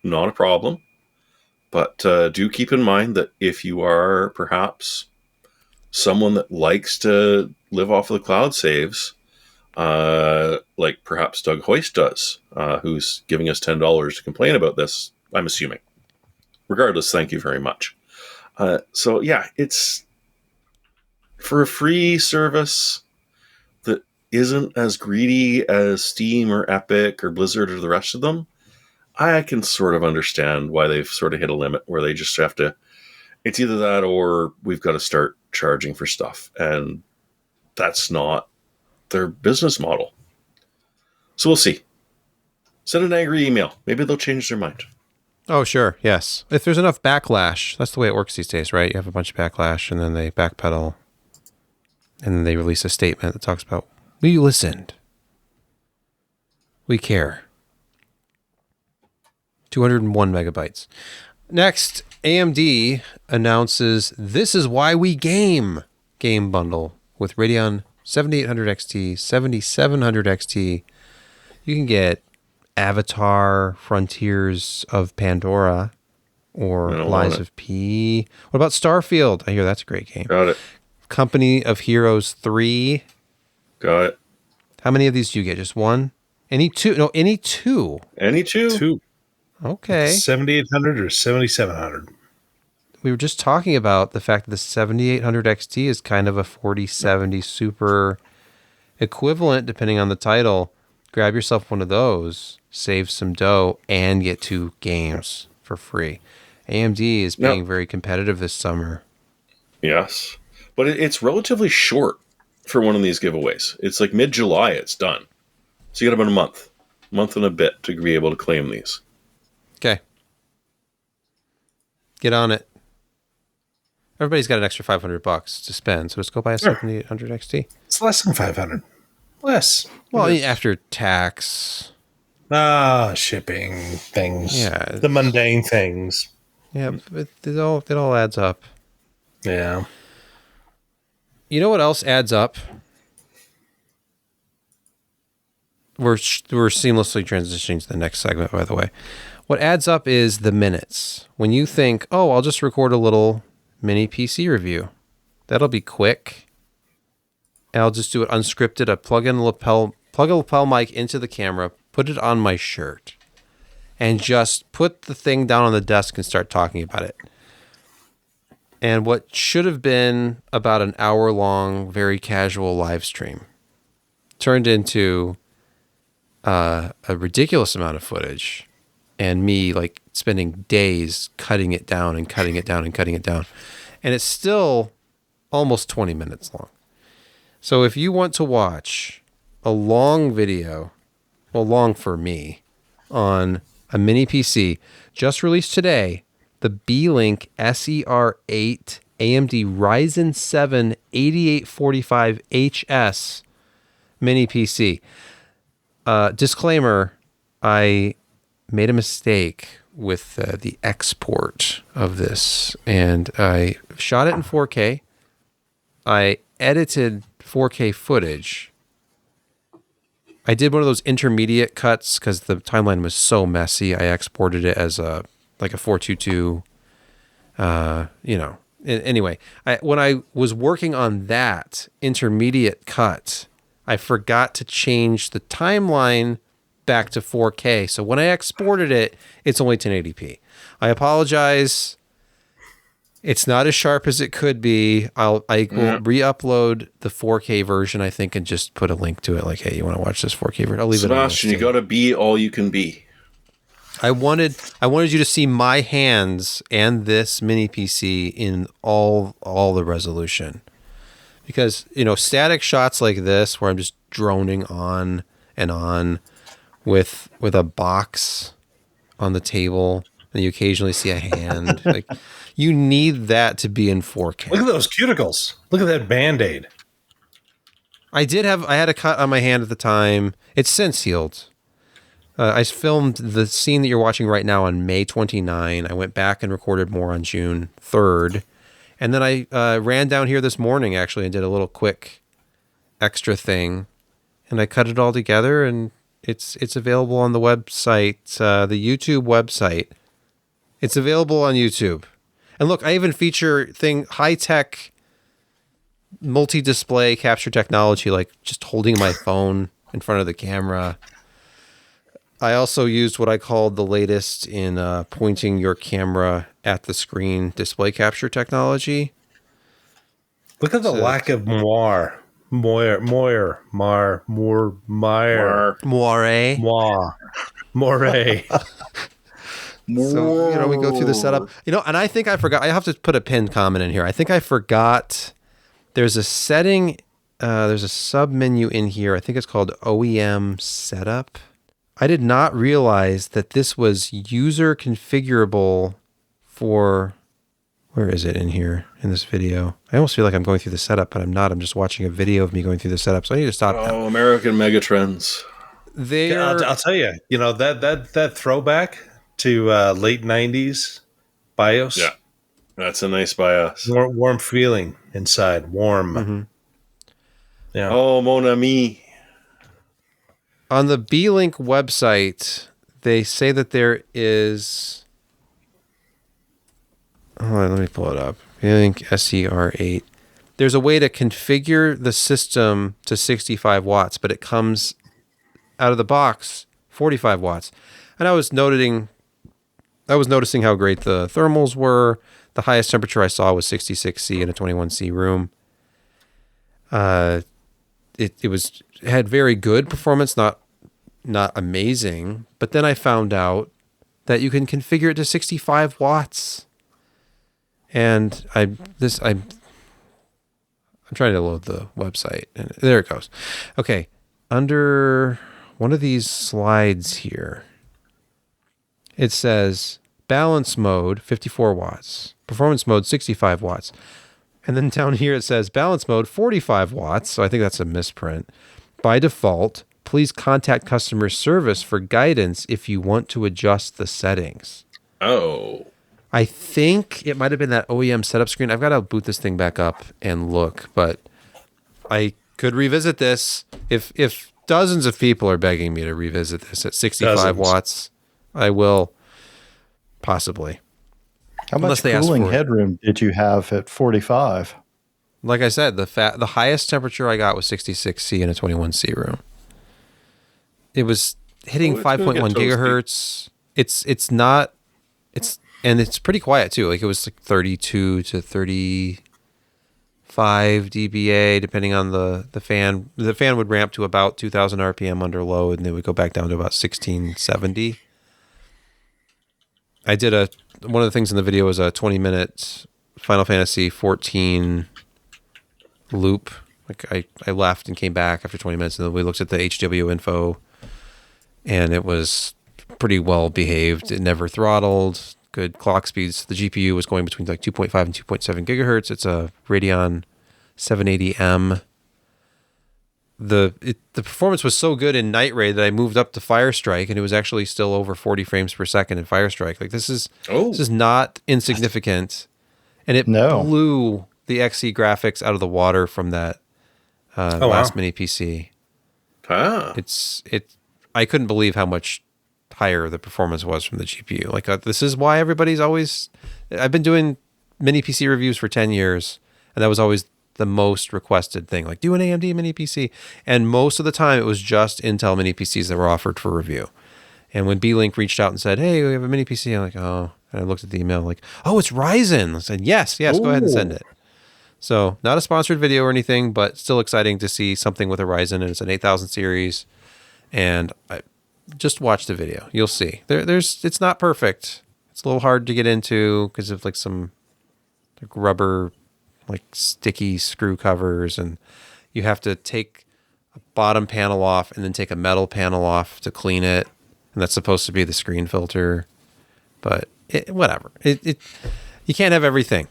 Not a problem. But do keep in mind that if you are perhaps someone that likes to live off of the cloud saves, like perhaps Doug Hoist does, who's giving us $10 to complain about this, I'm assuming. Regardless, thank you very much. So yeah, it's for a free service that isn't as greedy as Steam or Epic or Blizzard or the rest of them. I can sort of understand why they've sort of hit a limit where they just have to, it's either that or we've got to start charging for stuff. And that's not their business model. So we'll see. Send an angry email. Maybe they'll change their mind. Oh, sure. Yes. If there's enough backlash, that's the way it works these days, right? You have a bunch of backlash and then they backpedal and then they release a statement that talks about, we listened. We care. 201 megabytes. Next, AMD announces This Is Why We Game bundle with Radeon 7800 XT, 7700 XT. You can get Avatar, Frontiers of Pandora, or Lies of P. What about Starfield? I hear that's a great game. Got it. Company of Heroes 3. Got it. How many of these do you get? Just one? Any two? No, any two. Any two? Two. Okay. 7800 or 7700. We were just talking about the fact that the 7800 XT is kind of a 4070 Super equivalent, depending on the title. Grab yourself one of those, save some dough, and get 2 games for free. AMD is being very competitive this summer. Yes. But it's relatively short for one of these giveaways. It's like mid-July it's done. So you got about a month and a bit to be able to claim these. Okay. Get on it. Everybody's got an extra $500 to spend, so let's go buy a 7800 XT. It's less than 500. Less. Well, after tax. Shipping things. Yeah. The mundane things. Yeah, but it all adds up. Yeah. You know what else adds up? We're seamlessly transitioning to the next segment, by the way. What adds up is the minutes. When you think, oh, I'll just record a little mini PC review. That'll be quick. And I'll just do it unscripted. I plug a lapel mic into the camera, put it on my shirt, and just put the thing down on the desk and start talking about it. And what should have been about an hour-long, very casual live stream turned into a ridiculous amount of footage, and me like spending days cutting it down and cutting it down and cutting it down. And it's still almost 20 minutes long. So if you want to watch a long video, well, long for me, on a mini PC just released today, the Beelink SER8 AMD Ryzen 7 8845HS mini PC. Disclaimer, I made a mistake with the export of this, and I shot it in 4K. I edited 4K footage. I did one of those intermediate cuts because the timeline was so messy. I exported it as a 422. Anyway, when I was working on that intermediate cut, I forgot to change the timeline back to 4K. So when I exported it, it's only 1080p. I apologize. It's not as sharp as it could be. I will re-upload the 4K version, I think, and just put a link to it. Like, hey, you want to watch this 4K version? I'll leave Sebastian, you got to be all you can be. I wanted you to see my hands and this mini PC in all the resolution, because static shots like this where I'm just droning on and on with a box on the table, and you occasionally see a hand. Like, you need that to be in 4K. Look at those cuticles. Look at that Band-Aid. I had a cut on my hand at the time. It's since healed. I filmed the scene that you're watching right now on May 29. I went back and recorded more on June 3rd. And then I ran down here this morning, actually, and did a little quick extra thing. And I cut it all together, and it's available on the website, the YouTube website. It's available on YouTube. And look, I even feature high-tech multi-display capture technology, like just holding my phone in front of the camera. I also used what I called the latest in pointing your camera at the screen display capture technology. Look at the lack of moire. Moire. So, we go through the setup. And I think I forgot. I have to put a pinned comment in here. I think I forgot. There's a setting. There's a sub menu in here. I think it's called OEM Setup. I did not realize that this was user configurable for. Where is it in here in this video? I almost feel like I'm going through the setup, but I'm not. I'm just watching a video of me going through the setup. So I need to stop now. Oh, American Megatrends. I'll tell you. That throwback to late 90s BIOS. Yeah, that's a nice BIOS. Warm feeling inside. Warm. Mm-hmm. Yeah. Oh, mon ami. On the Beelink website, they say that there is... Hold on, let me pull it up. Beelink SER8. There's a way to configure the system to 65 watts, but it comes out of the box 45 watts. And I was noticing how great the thermals were. The highest temperature I saw was 66C in a 21C room. It had very good performance, not amazing. But then I found out that you can configure it to 65 watts. And I'm trying to load the website, and there it goes. Okay, under one of these slides here, it says balance mode 54 watts, performance mode 65 watts. And then down here it says balance mode 45 watts. So I think that's a misprint. By default, please contact customer service for guidance if you want to adjust the settings. Oh. I think it might have been that OEM setup screen. I've got to boot this thing back up and look, but I could revisit this. If dozens of people are begging me to revisit this at 65 watts, I will possibly. How much cooling headroom did you have at 45? Like I said, the highest temperature I got was 66C in a 21C room. It was hitting 5.1 gigahertz. It's And it's pretty quiet too. Like it was like 32 to 35 dBA, depending on the fan. The fan would ramp to about 2,000 RPM under load, and it would go back down to about 1670. I did one of the things in the video was a 20-minute Final Fantasy 14 loop. Like I left and came back after 20 minutes, and then we looked at the HW info, and it was pretty well behaved. It never throttled. Good clock speeds. The GPU was going between like 2.5 and 2.7 gigahertz. It's a Radeon 780M. The performance was so good in Night Raid that I moved up to Firestrike, and it was actually still over 40 frames per second in Firestrike. Like this is not insignificant, and it blew the XE graphics out of the water from that last mini PC. I couldn't believe how much higher the performance was from the GPU. Like this is why everybody's always. I've been doing mini PC reviews for 10 years, and that was always the most requested thing. Like do an AMD mini PC, and most of the time it was just Intel mini PCs that were offered for review. And when Beelink reached out and said, "Hey, we have a mini PC," I'm like, "Oh." And I looked at the email like, "Oh, it's Ryzen." I said, "Yes, go ahead and send it." So not a sponsored video or anything, but still exciting to see something with a Ryzen, and it's an 8000 series. And just watch the video. You'll see. It's not perfect. It's a little hard to get into because of like some like rubber, like sticky screw covers, and you have to take a bottom panel off and then take a metal panel off to clean it. And that's supposed to be the screen filter, but whatever. You can't have everything.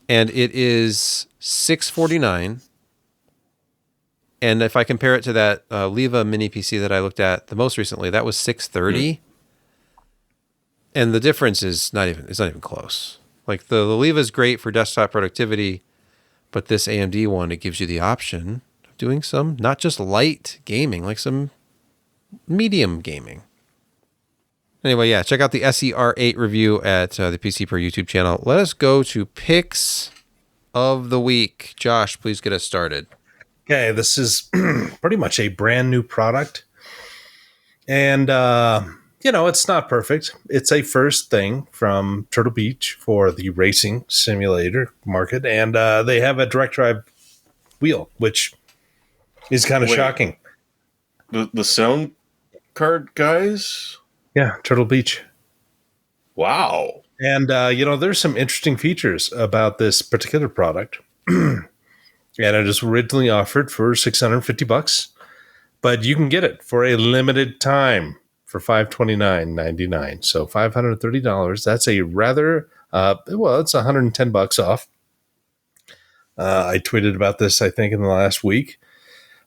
And it is $649. And if I compare it to that Leva mini PC that I looked at the most recently, that was $630. And the difference is not even close. Like the Leva is great for desktop productivity, but this AMD one, it gives you the option of doing some not just light gaming, like some medium gaming. Anyway, yeah, check out the SER8 review at the PCPer YouTube channel. Let us go to picks of the week. Josh, please get us started. Okay, this is pretty much a brand new product. And, it's not perfect. It's a first thing from Turtle Beach for the racing simulator market. And they have a direct drive wheel, which is kind of shocking. The sound card guys? Yeah, Turtle Beach. Wow. And, there's some interesting features about this particular product. And it is originally offered for $650, but you can get it for a limited time for $529.99. So $530. That's a rather it's $110 off. I tweeted about this, I think, in the last week.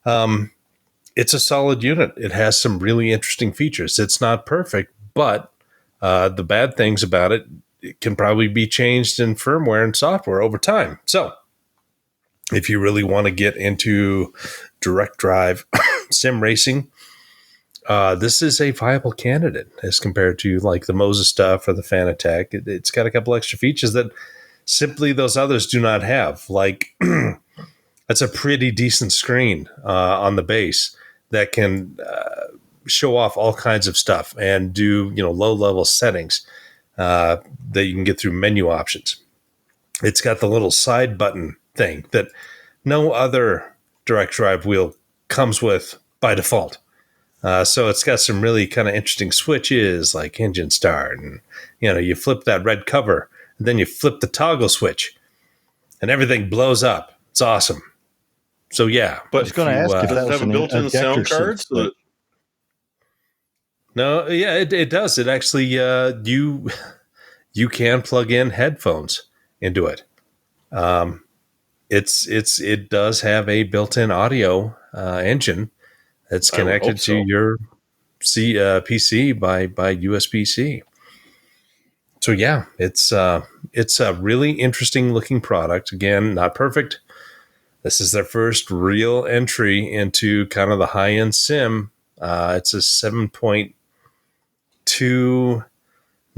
It's a solid unit. It has some really interesting features. It's not perfect, but the bad things about it can probably be changed in firmware and software over time. So if you really want to get into direct drive sim racing, this is a viable candidate as compared to like the Moses stuff or the Fanatec. It's got a couple extra features that simply those others do not have. Like that's a pretty decent screen on the base that can show off all kinds of stuff and do low level settings that you can get through menu options. It's got the little side button thing that no other direct drive wheel comes with by default. So it's got some really kind of interesting switches like engine start, and you flip that red cover and then you flip the toggle switch and everything blows up. It's awesome. So yeah, but I was going to ask if that was have a built-in sound card. No, yeah, it does. It actually you can plug in headphones into it. It does have a built-in audio engine that's connected to your PC by USB-C. So yeah, it's a really interesting looking product. Again, not perfect. This is their first real entry into kind of the high-end sim. It's a 7.2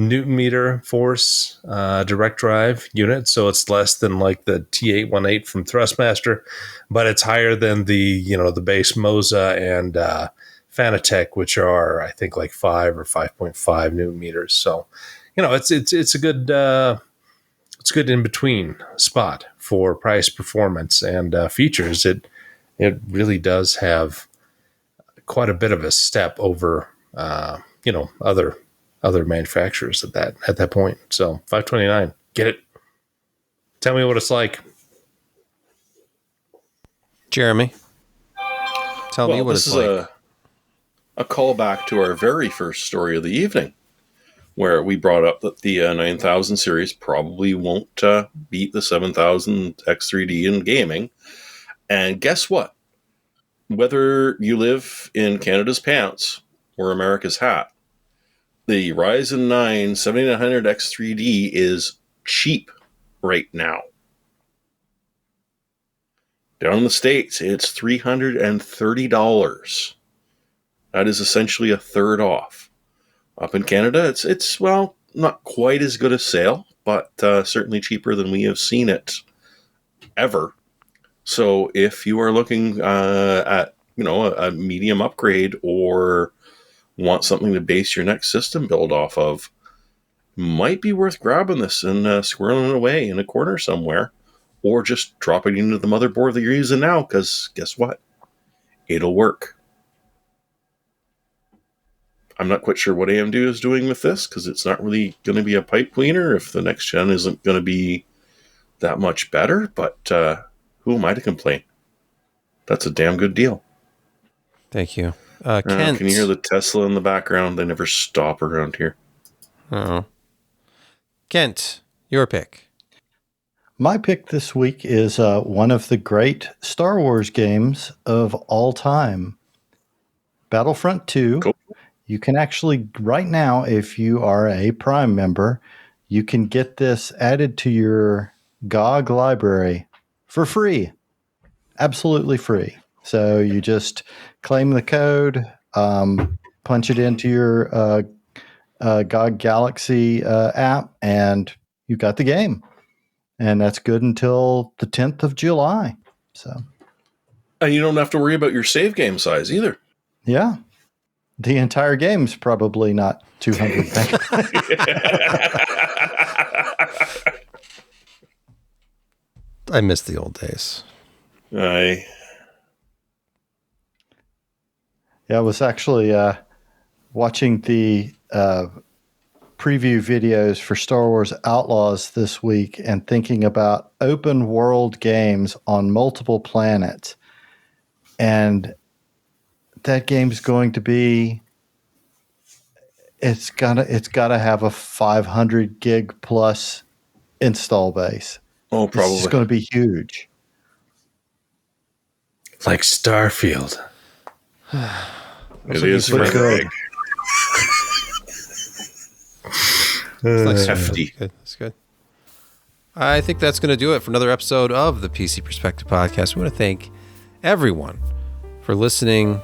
Newton meter force direct drive unit, so it's less than like the T818 from Thrustmaster, but it's higher than the the base Moza and Fanatec, which are I think like 5 or 5.5 Newton meters. So it's a good in between spot for price, performance, and features. It really does have quite a bit of a step over other manufacturers at that point. So $529, get it. Tell me what it's like. Jeremy, tell me what it's like. This is a callback to our very first story of the evening, where we brought up that the 9000 series probably won't beat the 7000 X3D in gaming. And guess what? Whether you live in Canada's pants or America's hat, the Ryzen 9 7900 X3D is cheap right now. Down in the States, it's $330. That is essentially a third off. Up in Canada, it's not quite as good a sale, but certainly cheaper than we have seen it ever. So if you are looking at a medium upgrade or want something to base your next system build off of, might be worth grabbing this and squirreling it away in a corner somewhere, or just dropping it into the motherboard that you're using now, because guess what? It'll work. I'm not quite sure what AMD is doing with this, because it's not really going to be a pipe cleaner if the next gen isn't going to be that much better, but who am I to complain? That's a damn good deal. Thank you. Kent. Can you hear the Tesla in the background? They never stop around here. Uh-oh. Kent, your pick. My pick this week is one of the great Star Wars games of all time, Battlefront 2. Cool. You can actually, right now, if you are a Prime member, you can get this added to your GOG library for free. Absolutely free. So you just claim the code, punch it into your GOG Galaxy app, and you got the game. And that's good until the 10th of July. So, and you don't have to worry about your save game size either. Yeah. The entire game's probably not 200 megabytes. I miss the old days. Yeah, I was actually watching the preview videos for Star Wars Outlaws this week and thinking about open world games on multiple planets. And that game's going to be, it's gotta have a 500 gig plus install base. Oh, probably. It's going to be huge. Like Starfield. It is pretty good. It's like hefty. That's good. I think that's going to do it for another episode of the PC Perspective Podcast. We want to thank everyone for listening,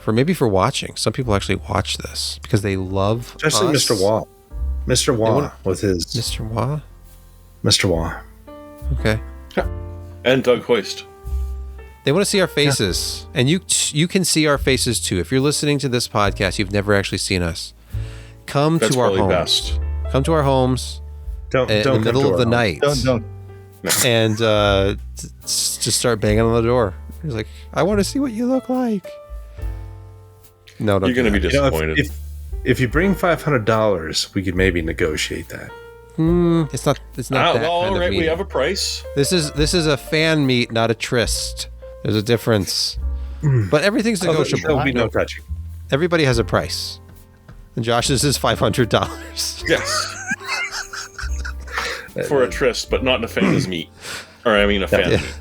for watching. Some people actually watch this because they love especially us. Mr. Wah. Mr. Wah with his... Mr. Wah? Mr. Wah. Okay. And Doug Hoist. They want to see our faces, and you can see our faces too. If you're listening to this podcast, you've never actually seen us. Come That's to our probably homes. best. Come to our homes. Don't in the middle of the night. Don't. And just start banging on the door. He's like, I want to see what you look like. No, don't. You're going to be disappointed. If you bring $500, we could maybe negotiate that. It's not that well, kind all of right, meeting. we have a price. This is a fan meet, not a tryst. There's a difference. But everything's negotiable. There'll be no touching. Everybody has a price. And Josh's is $500. Yes. For a tryst, but not in a fan's meat. Or, I mean, a fan meat.